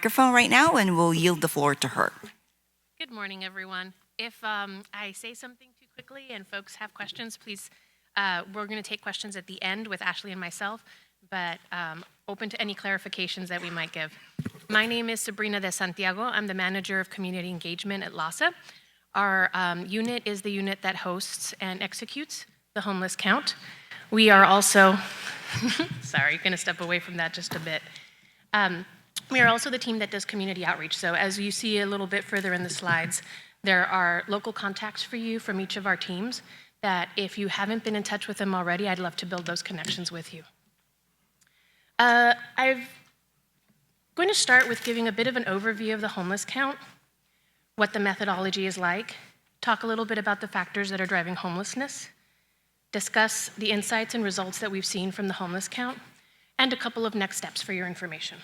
microphone right now, and we'll yield the floor to her. Good morning, everyone. If I say something too quickly and folks have questions, please, we're going to take questions at the end with Ashley and myself, but open to any clarifications that we might give. My name is Sabrina de Santiago. I'm the manager of community engagement at LASA. Our unit is the unit that hosts and executes the homeless count. We are also, sorry, going to step away from that just a bit. We are also the team that does community outreach. So as you see a little bit further in the slides, there are local contacts for you from each of our teams that if you haven't been in touch with them already, I'd love to build those connections with you. I'm going to start with giving a bit of an overview of the homeless count, what the methodology is like, talk a little bit about the factors that are driving homelessness, discuss the insights and results that we've seen from the homeless count, and a couple of next steps for your information.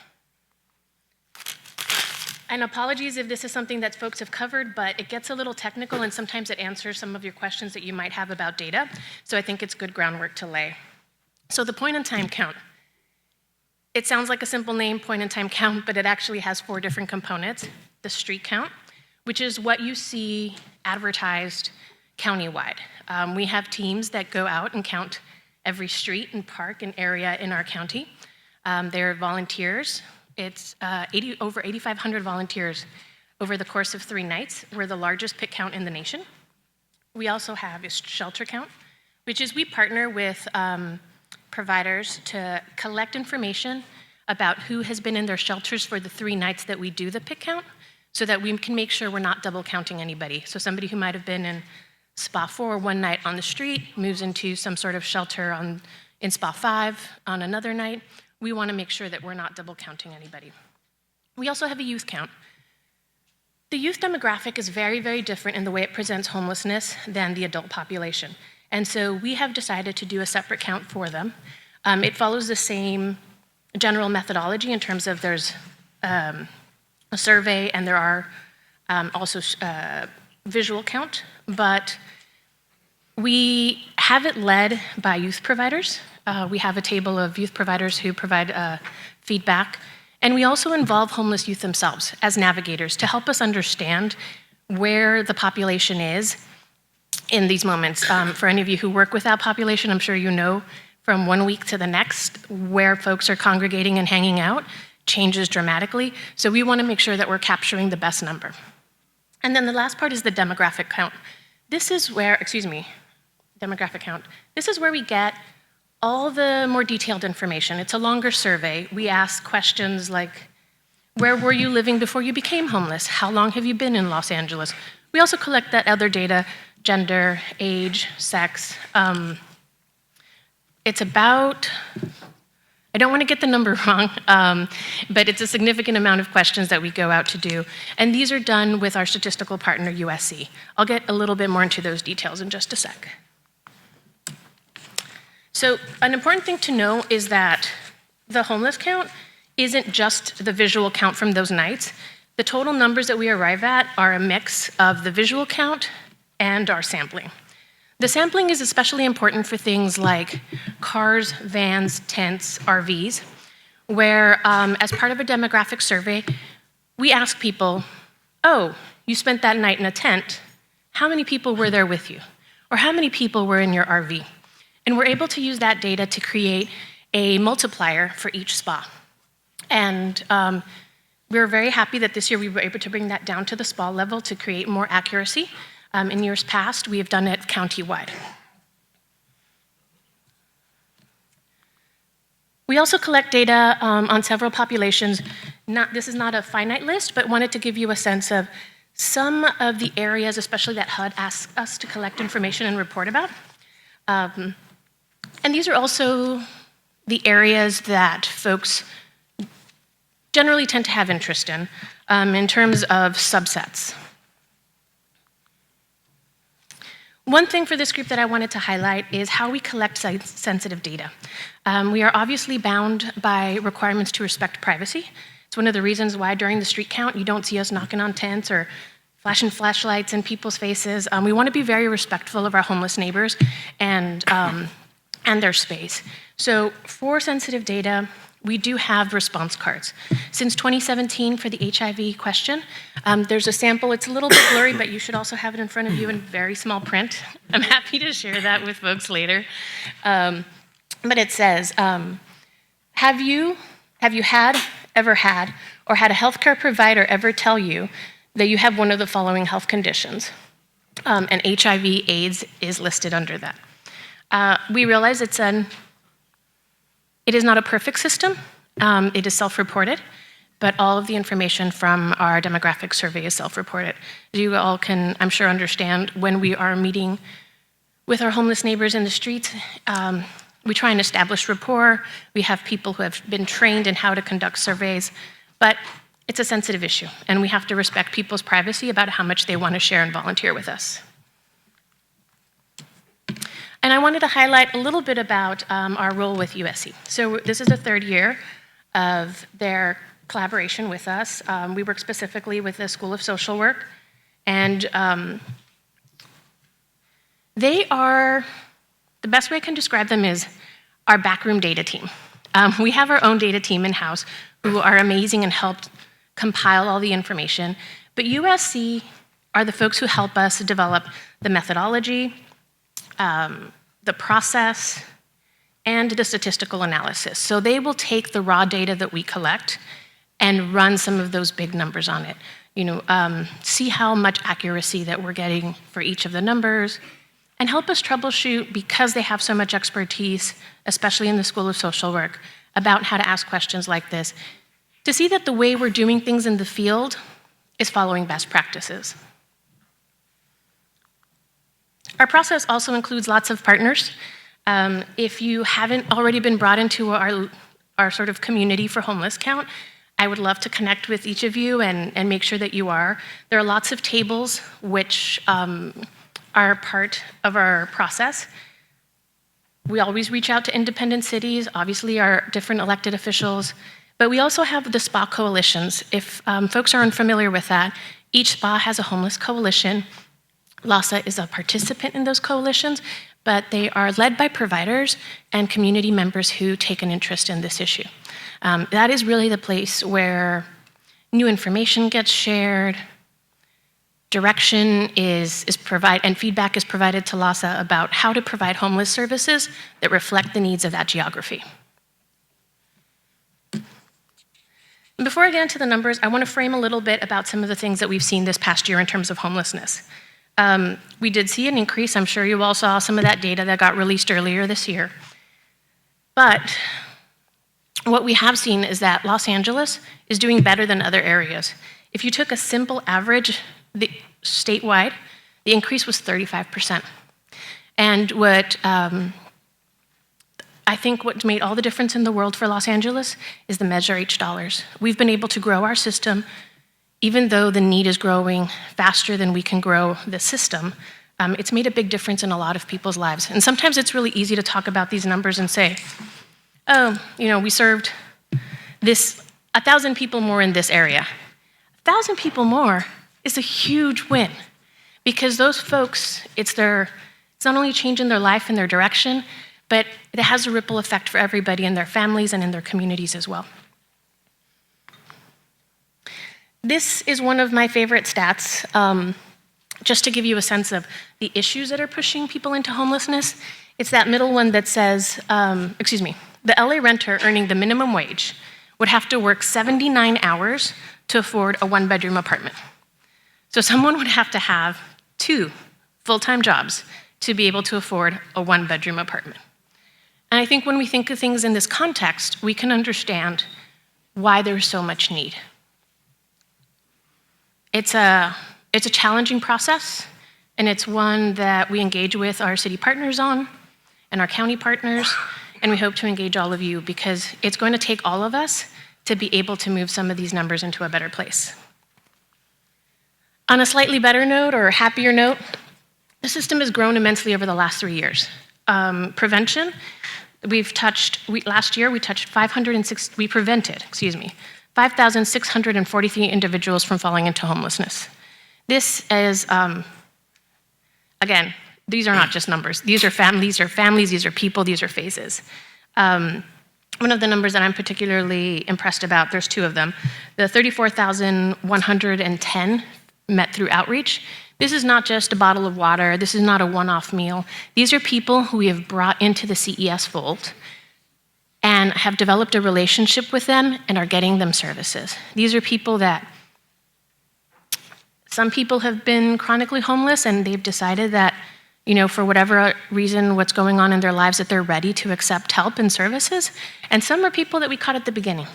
And apologies if this is something that folks have covered, but it gets a little technical and sometimes it answers some of your questions that you might have about data. So I think it's good groundwork to lay. So the point in time count. It sounds like a simple name, point in time count, but it actually has 4 different components. The street count, which is what you see advertised countywide. We have teams that go out and count every street and park and area in our county. They're volunteers. It's over 8,500 volunteers over the course of 3 nights. We're the largest pick count in the nation. We also have a shelter count, which is we partner with providers to collect information about who has been in their shelters for the 3 nights that we do the pick count, so that we can make sure we're not double counting anybody. So somebody who might have been in Spa 4 one night on the street moves into some sort of shelter in Spa 5 on another night. We want to make sure that we're not double counting anybody. We also have a youth count. The youth demographic is very, very different in the way it presents homelessness than the adult population. And so we have decided to do a separate count for them. It follows the same general methodology in terms of there's a survey and there are also visual count, but we have it led by youth providers. We have a table of youth providers who provide feedback. And we also involve homeless youth themselves as navigators to help us understand where the population is in these moments. For any of you who work with that population, I'm sure you know from one week to the next where folks are congregating and hanging out changes dramatically. So we want to make sure that we're capturing the best number. And then the last part is the demographic count. This is where, demographic count. This is where we get all the more detailed information. It's a longer survey. We ask questions like, where were you living before you became homeless? How long have you been in Los Angeles? We also collect that other data, gender, age, sex. It's about, I don't want to get the number wrong, but it's a significant amount of questions that we go out to do. And these are done with our statistical partner, USC. I'll get a little bit more into those details in just a sec. So an important thing to know is that the homeless count isn't just the visual count from those nights. The total numbers that we arrive at are a mix of the visual count and our sampling. The sampling is especially important for things like cars, vans, tents, RVs, where as part of a demographic survey, we ask people, oh, you spent that night in a tent. How many people were there with you? Or how many people were in your RV? And we're able to use that data to create a multiplier for each spa. And we're very happy that this year we were able to bring that down to the spa level to create more accuracy. In years past, we have done it county-wide. We also collect data on several populations. This is not a finite list, but wanted to give you a sense of some of the areas, especially that HUD asks us to collect information and report about. And these are also the areas that folks generally tend to have interest in terms of subsets. One thing for this group that I wanted to highlight is how we collect sensitive data. We are obviously bound by requirements to respect privacy. It's one of the reasons why during the street count you don't see us knocking on tents or flashing flashlights in people's faces. We want to be very respectful of our homeless neighbors and their space. So for sensitive data, we do have response cards. Since 2017 for the HIV question, there's a sample. It's a little bit blurry, but you should also have it in front of you in very small print. I'm happy to share that with folks later. But it says, have you ever had, or had a healthcare provider ever tell you that you have one of the following health conditions? And HIV/AIDS is listed under that. We realize it is not a perfect system. It is self-reported, but all of the information from our demographic survey is self-reported. You all can, I'm sure, understand when we are meeting with our homeless neighbors in the streets, we try and establish rapport. We have people who have been trained in how to conduct surveys, but it's a sensitive issue, and we have to respect people's privacy about how much they want to share and volunteer with us. And I wanted to highlight a little bit about our role with USC. So this is the third year of their collaboration with us. We work specifically with the School of Social Work, and they are, the best way I can describe them is our backroom data team. We have our own data team in-house who are amazing and helped compile all the information, but USC are the folks who help us develop the methodology, the process, and the statistical analysis. So they will take the raw data that we collect and run some of those big numbers on it. See how much accuracy that we're getting for each of the numbers, and help us troubleshoot, because they have so much expertise, especially in the School of Social Work, about how to ask questions like this, to see that the way we're doing things in the field is following best practices. Our process also includes lots of partners. If you haven't already been brought into our sort of community for homeless count, I would love to connect with each of you and make sure that you are. There are lots of tables which are part of our process. We always reach out to independent cities, obviously our different elected officials, but we also have the SPA coalitions. If folks are unfamiliar with that, each SPA has a homeless coalition. LAHSA is a participant in those coalitions, but they are led by providers and community members who take an interest in this issue. That is really the place where new information gets shared, direction is provided, and feedback is provided to LAHSA about how to provide homeless services that reflect the needs of that geography. And before I get into the numbers, I want to frame a little bit about some of the things that we've seen this past year in terms of homelessness. We did see an increase. I'm sure you all saw some of that data that got released earlier this year. But what we have seen is that Los Angeles is doing better than other areas. If you took a simple average statewide, the increase was 35%. And what I think what made all the difference in the world for Los Angeles is the Measure H dollars. We've been able to grow our system, even though the need is growing faster than we can grow the system. It's made a big difference in a lot of people's lives. And sometimes it's really easy to talk about these numbers and say, oh, we served 1,000 people more in this area. 1,000 people more is a huge win, because those folks, it's not only changing their life and their direction, but it has a ripple effect for everybody in their families and in their communities as well. This is one of my favorite stats, just to give you a sense of the issues that are pushing people into homelessness. It's that middle one that says, the LA renter earning the minimum wage would have to work 79 hours to afford a one-bedroom apartment. So someone would have to have 2 full-time jobs to be able to afford a one-bedroom apartment. And I think when we think of things in this context, we can understand why there's so much need. It's a challenging process, and it's one that we engage with our city partners on and our county partners, and we hope to engage all of you, because it's going to take all of us to be able to move some of these numbers into a better place. On a slightly better note, or happier note, the system has grown immensely over the last 3 years. Prevention, last year we prevented 5,643 individuals from falling into homelessness. This is, again, these are not just numbers. These are families, these are people, these are faces. one of the numbers that I'm particularly impressed about, there's two of them. The 34,110 met through outreach. This is not just a bottle of water. This is not a one-off meal. These are people who we have brought into the CES fold and have developed a relationship with them and are getting them services. These are people that some people have been chronically homeless and they've decided that, for whatever reason, what's going on in their lives, that they're ready to accept help and services. And some are people that we caught at the beginning.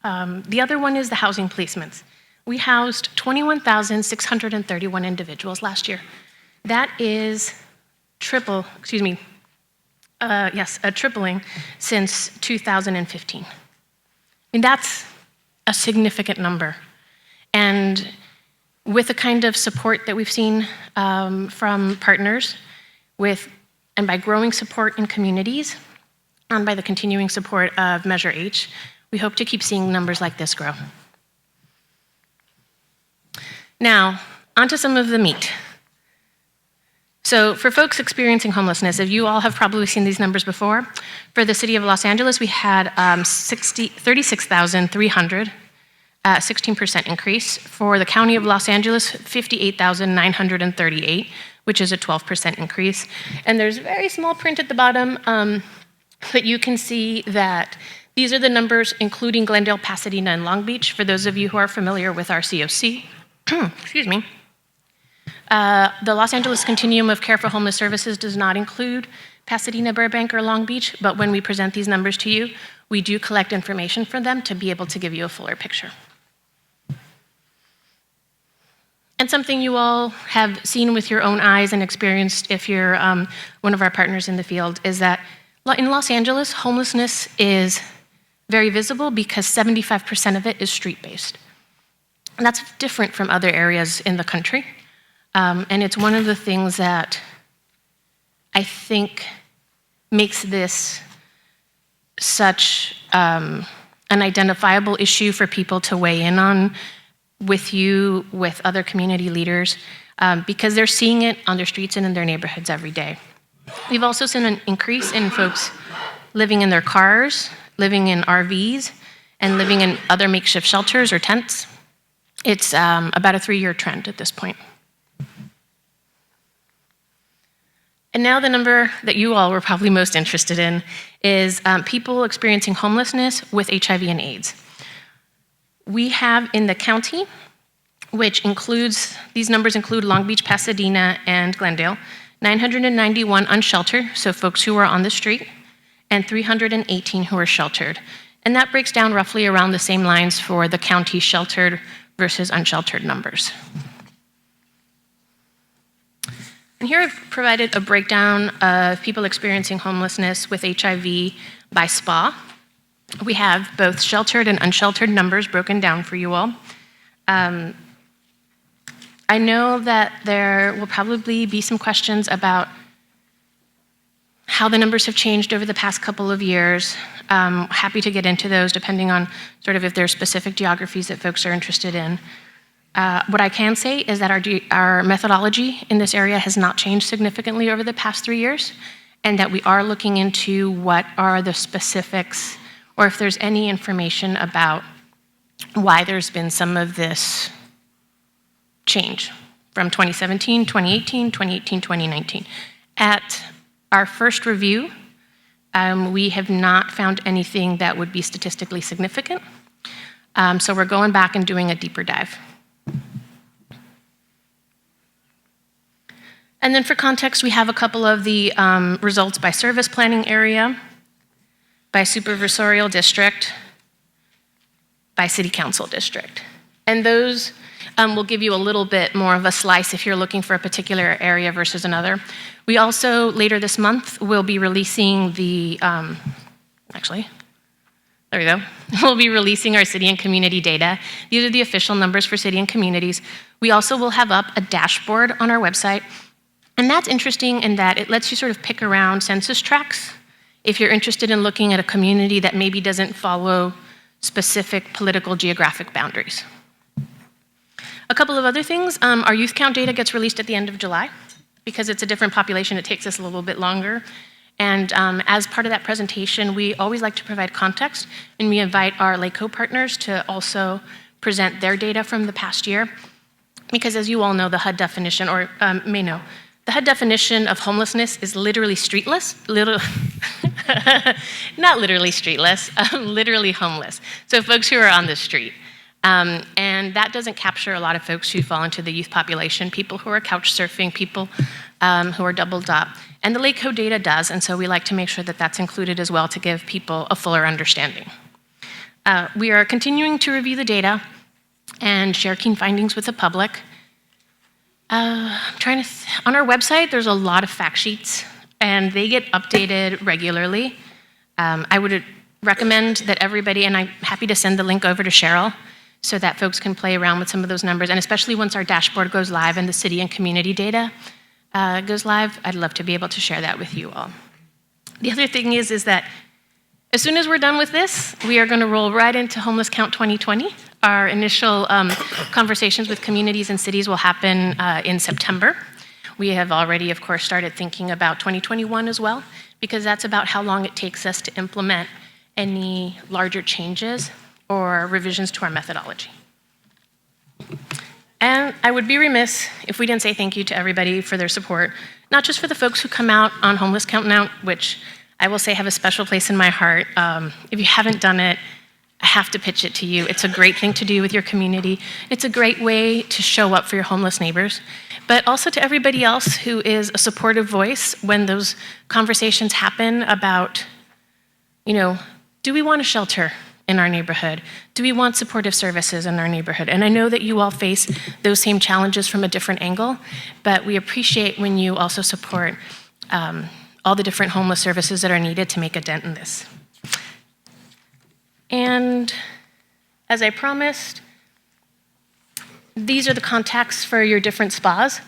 The other one is the housing placements. We housed 21,631 individuals last year. That is a tripling since 2015. And that's a significant number. And with the kind of support that we've seen from partners, and by growing support in communities, and by the continuing support of Measure H, we hope to keep seeing numbers like this grow. Now, onto some of the meat. So for folks experiencing homelessness, if you all have probably seen these numbers before, for the city of Los Angeles, we had 36,300, 16% increase. For the county of Los Angeles, 58,938, which is a 12% increase. And there's very small print at the bottom, but you can see that these are the numbers including Glendale, Pasadena, and Long Beach, for those of you who are familiar with our COC. Excuse me. The Los Angeles Continuum of Care for Homeless Services does not include Pasadena, Burbank, or Long Beach, but when we present these numbers to you, we do collect information from them to be able to give you a fuller picture. And something you all have seen with your own eyes and experienced if you're one of our partners in the field is that in Los Angeles, homelessness is very visible because 75% of it is street-based. And that's different from other areas in the country. And it's one of the things that I think makes this such an identifiable issue for people to weigh in on with you, with other community leaders, because they're seeing it on their streets and in their neighborhoods every day. We've also seen an increase in folks living in their cars, living in RVs, and living in other makeshift shelters or tents. It's about a 3-year trend at this point. And now the number that you all were probably most interested in is people experiencing homelessness with HIV and AIDS. We have in the county, which includes, these numbers include Long Beach, Pasadena, and Glendale, 991 unsheltered, so folks who are on the street, and 318 who are sheltered. And that breaks down roughly around the same lines for the county sheltered versus unsheltered numbers. And here I've provided a breakdown of people experiencing homelessness with HIV by SPA. We have both sheltered and unsheltered numbers broken down for you all. I know that there will probably be some questions about how the numbers have changed over the past couple of years. Happy to get into those depending on sort of if there are specific geographies that folks are interested in. What I can say is that our methodology in this area has not changed significantly over the past 3 years, and that we are looking into what are the specifics or if there's any information about why there's been some of this change from 2017, 2018, 2018, 2019. At our first review, we have not found anything that would be statistically significant. So we're going back and doing a deeper dive. And then for context, we have a couple of the results by service planning area, by supervisorial district, by city council district. And those will give you a little bit more of a slice if you're looking for a particular area versus another. We also, later this month, will be releasing the, there we go. We'll be releasing our city and community data. These are the official numbers for city and communities. We also will have up a dashboard on our website. And that's interesting in that it lets you sort of pick around census tracts if you're interested in looking at a community that maybe doesn't follow specific political geographic boundaries. A couple of other things, our youth count data gets released at the end of July. Because it's a different population, it takes us a little bit longer. And as part of that presentation, we always like to provide context, and we invite our LACO partners to also present their data from the past year. Because as you all know, the HUD definition, or may know, the HUD definition of homelessness is literally streetless, not literally streetless, literally homeless. So folks who are on the street. And that doesn't capture a lot of folks who fall into the youth population, people who are couch surfing, people who are doubled up. And the LACO data does, and so we like to make sure that that's included as well to give people a fuller understanding. We are continuing to review the data and share key findings with the public. On our website, there's a lot of fact sheets, and they get updated regularly. I would recommend that everybody, and I'm happy to send the link over to Cheryl so that folks can play around with some of those numbers, and especially once our dashboard goes live and the city and community data goes live, I'd love to be able to share that with you all. The other thing is that as soon as we're done with this, we are going to roll right into Homeless Count 2020. Our initial conversations with communities and cities will happen in September. We have already, of course, started thinking about 2021 as well, because that's about how long it takes us to implement any larger changes or revisions to our methodology. And I would be remiss if we didn't say thank you to everybody for their support, not just for the folks who come out on Homeless Count Now, which I will say have a special place in my heart. If you haven't done it, I have to pitch it to you. It's a great thing to do with your community. It's a great way to show up for your homeless neighbors, but also to everybody else who is a supportive voice when those conversations happen about, do we want a shelter in our neighborhood? Do we want supportive services in our neighborhood? And I know that you all face those same challenges from a different angle, but we appreciate when you also support all the different homeless services that are needed to make a dent in this. And as I promised, these are the contacts for your different spas.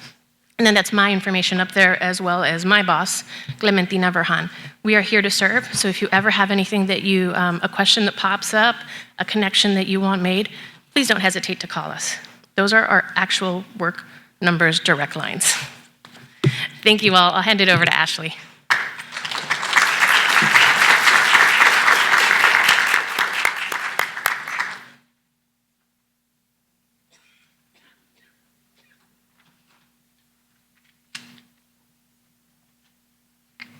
And then that's my information up there, as well as my boss, Clementina Verhan. We are here to serve, so if you ever have anything that a question that pops up, a connection that you want made, please don't hesitate to call us. Those are our actual work numbers, direct lines. Thank you all. I'll hand it over to Ashley.